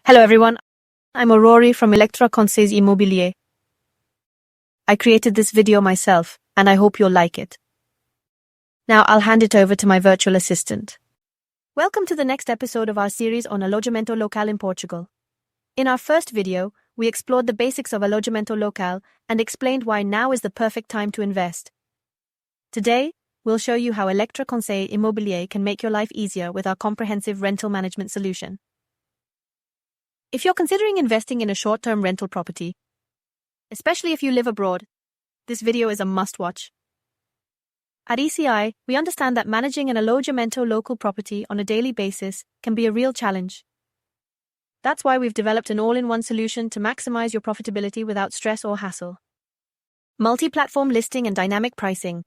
Hello everyone, I'm Aurori from Electra Conseils Immobilier. I created this video myself and I hope you'll like it. Now I'll hand it over to my virtual assistant. Welcome to the next episode of our series on alojamento local in Portugal. In our first video, we explored the basics of alojamento local and explained why now is the perfect time to invest. Today, we'll show you how Electra Conseils Immobilier can make your life easier with our comprehensive rental management solution. If you're considering investing in a short-term rental property, especially if you live abroad, this video is a must-watch. At ECI, we understand that managing an alojamento local property on a daily basis can be a real challenge. That's why we've developed an all-in-one solution to maximize your profitability without stress or hassle. Multi-platform listing and dynamic pricing.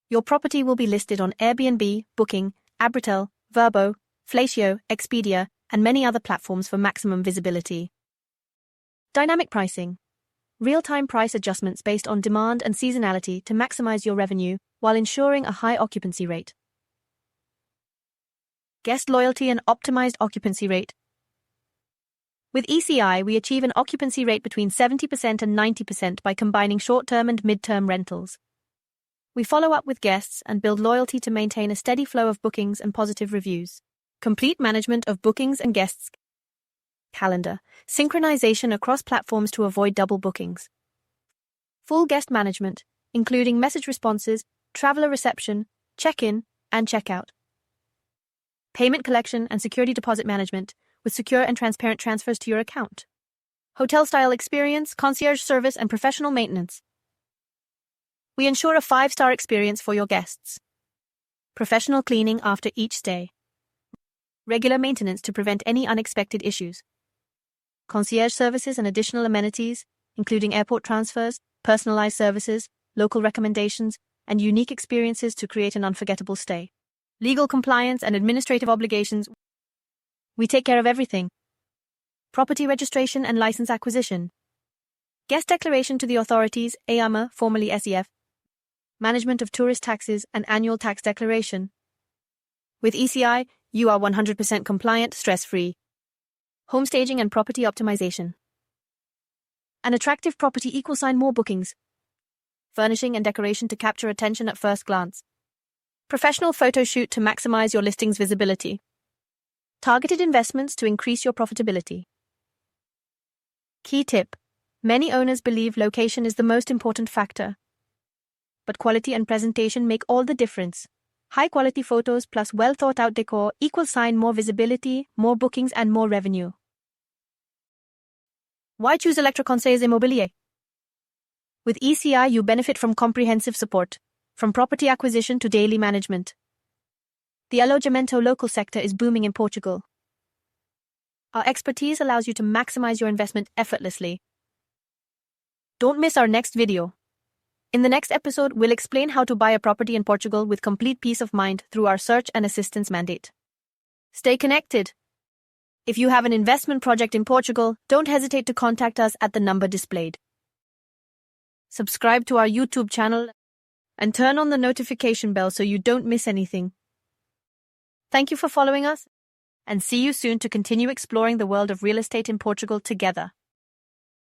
Your property will be listed on Airbnb, Booking, Abritel, Vrbo, Flatio, Expedia, and many other platforms for maximum visibility. Dynamic pricing. Real-time price adjustments based on demand and seasonality to maximize your revenue while ensuring a high occupancy rate. Guest loyalty and optimized occupancy rate. With ECI, we achieve an occupancy rate between 70% and 90% by combining short-term and mid-term rentals. We follow up with guests and build loyalty to maintain a steady flow of bookings and positive reviews. Complete management of bookings and guests. Calendar. Synchronization across platforms to avoid double bookings. Full guest management, including message responses, traveler reception, check-in, and check-out. Payment collection and security deposit management, with secure and transparent transfers to your account. Hotel-style experience, concierge service, and professional maintenance. We ensure a 5-star experience for your guests. Professional cleaning after each stay. Regular maintenance to prevent any unexpected issues. Concierge services and additional amenities, including airport transfers, personalized services, local recommendations, and unique experiences to create an unforgettable stay. Legal compliance and administrative obligations. We take care of everything. Property registration and license acquisition. Guest declaration to the authorities, AAMA, formerly SEF. Management of tourist taxes and annual tax declaration. With ECI, you are 100% compliant, stress-free. Home staging and property optimization. An attractive property equals more bookings. Furnishing and decoration to capture attention at first glance. Professional photo shoot to maximize your listing's visibility. Targeted investments to increase your profitability. Key tip. Many owners believe location is the most important factor. But quality and presentation make all the difference. High-quality photos plus well-thought-out decor equals more visibility, more bookings, and more revenue. Why choose Electra Conseils Immobilier? With ECI, you benefit from comprehensive support, from property acquisition to daily management. The alojamento local sector is booming in Portugal. Our expertise allows you to maximize your investment effortlessly. Don't miss our next video. In the next episode, we'll explain how to buy a property in Portugal with complete peace of mind through our search and assistance mandate. Stay connected. If you have an investment project in Portugal, don't hesitate to contact us at the number displayed. Subscribe to our YouTube channel and turn on the notification bell so you don't miss anything. Thank you for following us, and see you soon to continue exploring the world of real estate in Portugal together.